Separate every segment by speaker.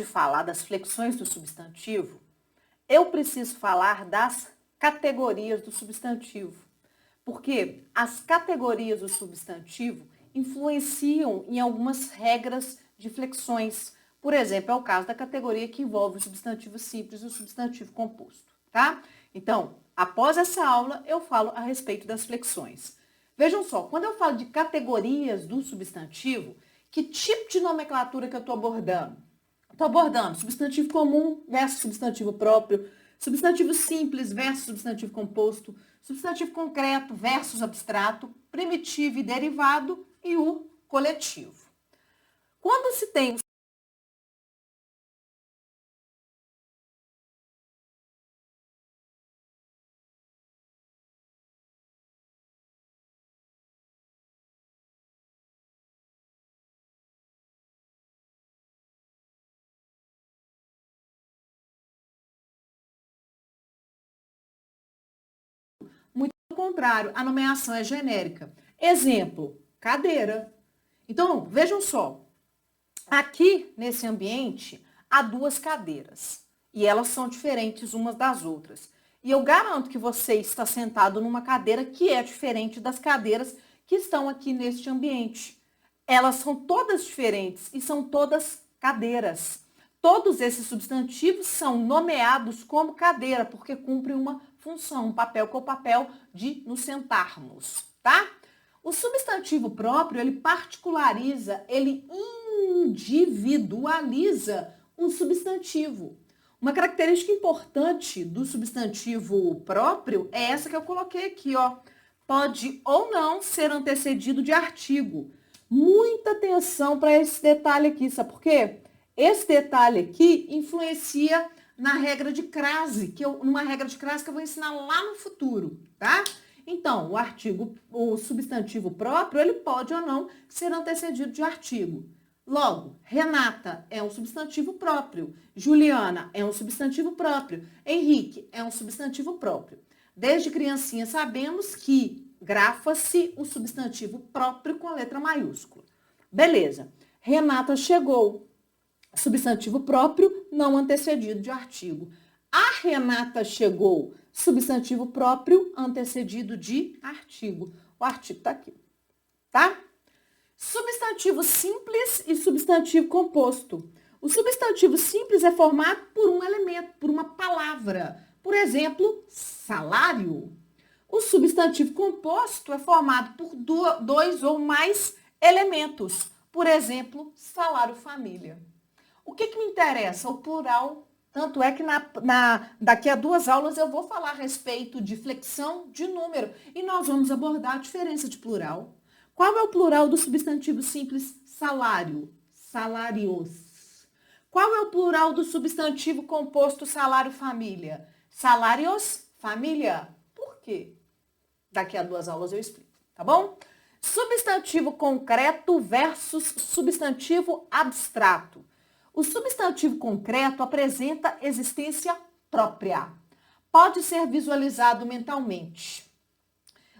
Speaker 1: de falar das flexões do substantivo, eu preciso falar das categorias do substantivo. Porque as categorias do substantivo influenciam em algumas regras de flexões. Por exemplo, é o caso da categoria que envolve o substantivo simples e o substantivo composto, tá? Então, após essa aula, eu falo a respeito das flexões. Vejam só, quando eu falo de categorias do substantivo, que tipo de nomenclatura que eu estou abordando? Estou abordando substantivo comum versus substantivo próprio, substantivo simples versus substantivo composto, substantivo concreto versus abstrato, primitivo e derivado e o coletivo. Quando se tem muito ao contrário, a nomeação é genérica. Exemplo, cadeira. Então, vejam só, aqui nesse ambiente há duas cadeiras e elas são diferentes umas das outras. E eu garanto que você está sentado numa cadeira que é diferente das cadeiras que estão aqui neste ambiente. Elas são todas diferentes e são todas cadeiras. Todos esses substantivos são nomeados como cadeira porque cumprem uma função, um papel que é o papel de nos sentarmos, tá? O substantivo próprio, ele particulariza, ele individualiza um substantivo. Uma característica importante do substantivo próprio é essa que eu coloquei aqui, ó. Pode ou não ser antecedido de artigo. Muita atenção para esse detalhe aqui, sabe por quê? Esse detalhe aqui influencia na regra de crase, numa regra de crase que eu vou ensinar lá no futuro, tá? Então, o substantivo próprio, ele pode ou não ser antecedido de artigo. Logo, Renata é um substantivo próprio, Juliana é um substantivo próprio, Henrique é um substantivo próprio. Desde criancinha sabemos que grafa-se o substantivo próprio com a letra maiúscula. Beleza. Renata chegou. Substantivo próprio não antecedido de artigo. A Renata chegou. Substantivo próprio antecedido de artigo. O artigo está aqui, tá? Substantivo simples e substantivo composto. O substantivo simples é formado por um elemento, por uma palavra. Por exemplo, salário. O substantivo composto é formado por dois ou mais elementos. Por exemplo, salário-família. O que me interessa? O plural. Tanto é que daqui a 2 aulas eu vou falar a respeito de flexão de número e nós vamos abordar a diferença de plural. Qual é o plural do substantivo simples salário? Salários. Qual é o plural do substantivo composto salário-família? Salários, família. Por quê? Daqui a 2 aulas eu explico, tá bom? Substantivo concreto versus substantivo abstrato. O substantivo concreto apresenta existência própria. Pode ser visualizado mentalmente.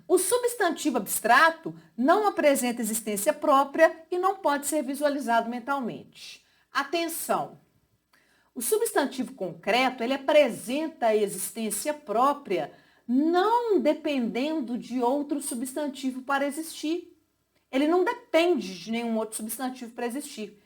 Speaker 1: O substantivo abstrato não apresenta existência própria e não pode ser visualizado mentalmente. Atenção! O substantivo concreto, ele apresenta a existência própria não dependendo de outro substantivo para existir. Ele não depende de nenhum outro substantivo para existir.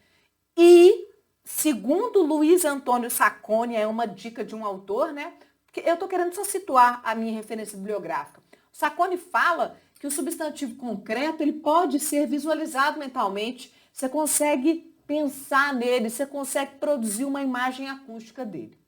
Speaker 1: E segundo Luiz Antônio Sacconi, é uma dica de um autor, né? Porque eu estou querendo só situar a minha referência bibliográfica. O Sacconi fala que o substantivo concreto ele pode ser visualizado mentalmente, você consegue pensar nele, você consegue produzir uma imagem acústica dele.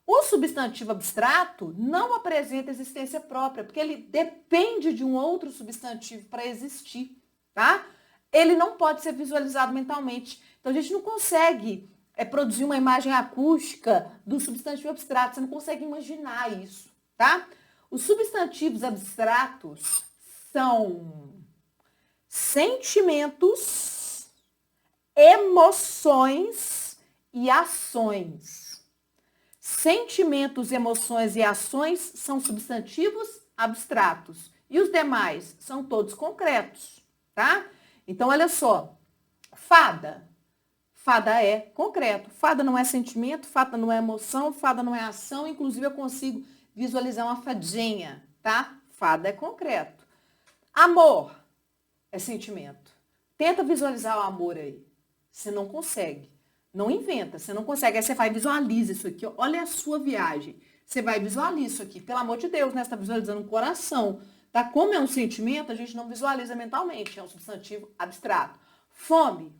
Speaker 1: O substantivo abstrato não apresenta existência própria, porque ele depende de um outro substantivo para existir, tá? Ele não pode ser visualizado mentalmente. Então, a gente não consegue produzir uma imagem acústica do substantivo abstrato. Você não consegue imaginar isso, tá? Os substantivos abstratos são sentimentos, emoções e ações. Sentimentos, emoções e ações são substantivos abstratos. E os demais são todos concretos, tá? Então, olha só. Fada. Fada é concreto. Fada não é sentimento, fada não é emoção, fada não é ação. Inclusive, eu consigo visualizar uma fadinha, tá? Fada é concreto. Amor é sentimento. Tenta visualizar o amor aí. Você não consegue. Não inventa, você não consegue. Aí você vai e visualiza isso aqui. Olha a sua viagem. Você vai e visualiza isso aqui. Pelo amor de Deus, né? Você está visualizando o coração. Tá? Como é um sentimento, a gente não visualiza mentalmente. É um substantivo abstrato. Fome.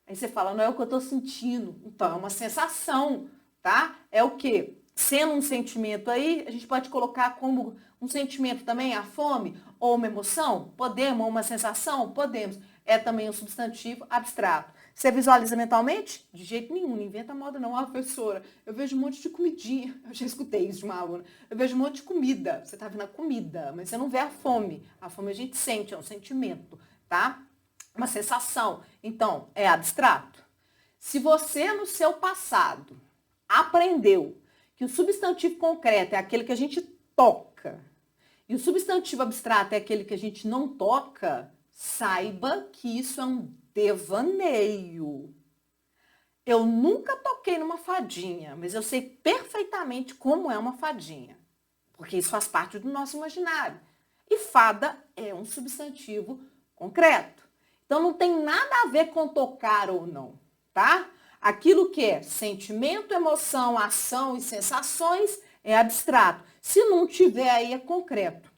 Speaker 1: Aí você fala, não é o que eu estou sentindo. Então, é uma sensação, tá? É o quê? Sendo um sentimento aí, a gente pode colocar como um sentimento também a fome, ou uma emoção? Podemos, ou uma sensação? Podemos. É também um substantivo abstrato. Você visualiza mentalmente? De jeito nenhum, não inventa moda não, professora. Eu vejo um monte de comidinha, eu já escutei isso de uma aluna. Eu vejo um monte de comida, você está vendo a comida, mas você não vê a fome. A fome a gente sente, é um sentimento, tá? Uma sensação. Então, é abstrato. Se você, no seu passado, aprendeu que o substantivo concreto é aquele que a gente toca e o substantivo abstrato é aquele que a gente não toca, saiba que isso é um devaneio. Eu nunca toquei numa fadinha, mas eu sei perfeitamente como é uma fadinha, porque isso faz parte do nosso imaginário. E fada é um substantivo concreto. Então não tem nada a ver com tocar ou não, tá? Aquilo que é sentimento, emoção, ação e sensações é abstrato. Se não tiver aí é concreto.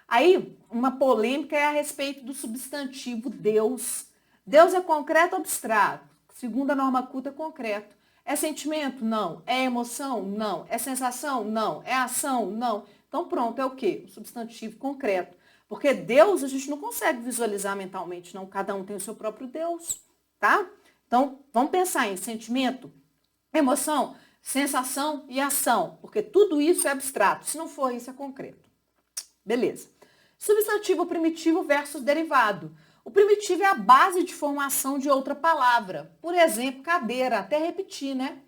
Speaker 1: Aí uma polêmica é a respeito do substantivo Deus. Deus é concreto ou abstrato? Segundo a norma culta, é concreto. É sentimento? Não. É emoção? Não. É sensação? Não. É ação? Não. Então pronto, é o quê? O substantivo concreto. Porque Deus a gente não consegue visualizar mentalmente, não. Cada um tem o seu próprio Deus, tá? Então, vamos pensar em sentimento, emoção, sensação e ação. Porque tudo isso é abstrato. Se não for isso, é concreto. Beleza. Substantivo primitivo versus derivado. O primitivo é a base de formação de outra palavra. Por exemplo, cadeira. Até repetir, né?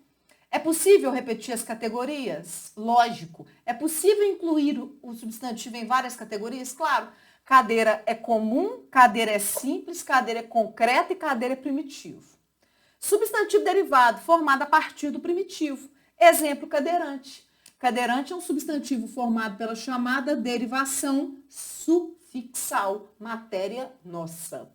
Speaker 1: É possível repetir as categorias? Lógico. É possível incluir o substantivo em várias categorias? Claro. Cadeira é comum, cadeira é simples, cadeira é concreta e cadeira é primitivo. Substantivo derivado, formado a partir do primitivo. Exemplo, cadeirante. Cadeirante é um substantivo formado pela chamada derivação sufixal, matéria nossa.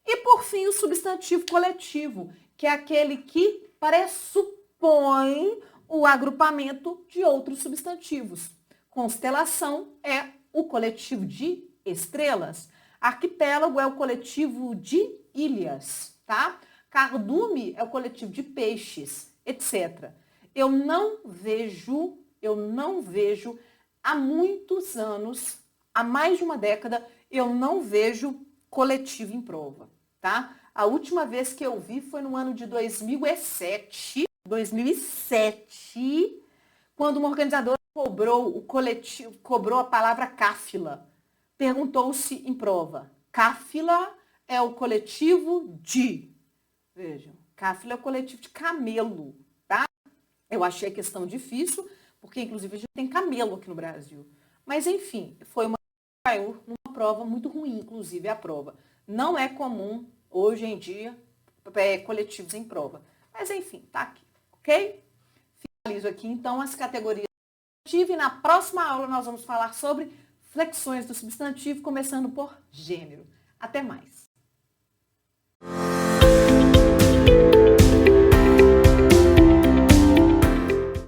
Speaker 1: E, por fim, o substantivo coletivo, que é aquele que pressupõe o agrupamento de outros substantivos. Constelação é o coletivo de estrelas. Arquipélago é o coletivo de ilhas, tá? Cardume é o coletivo de peixes, etc. Eu não vejo há muitos anos, há mais de uma década, eu não vejo coletivo em prova, tá? A última vez que eu vi foi no ano de 2007, quando uma organizadora cobrou o coletivo, cobrou a palavra cáfila. Perguntou-se em prova, cáfila é o coletivo de... Vejam, cáfila é o coletivo de camelo, tá? Eu achei a questão difícil, porque inclusive a gente tem camelo aqui no Brasil. Mas enfim, foi uma caiu numa prova muito ruim, inclusive a prova. Não é comum hoje em dia coletivos em prova. Mas enfim, tá aqui, ok? Finalizo aqui então as categorias do substantivo e na próxima aula nós vamos falar sobre flexões do substantivo, começando por gênero. Até mais!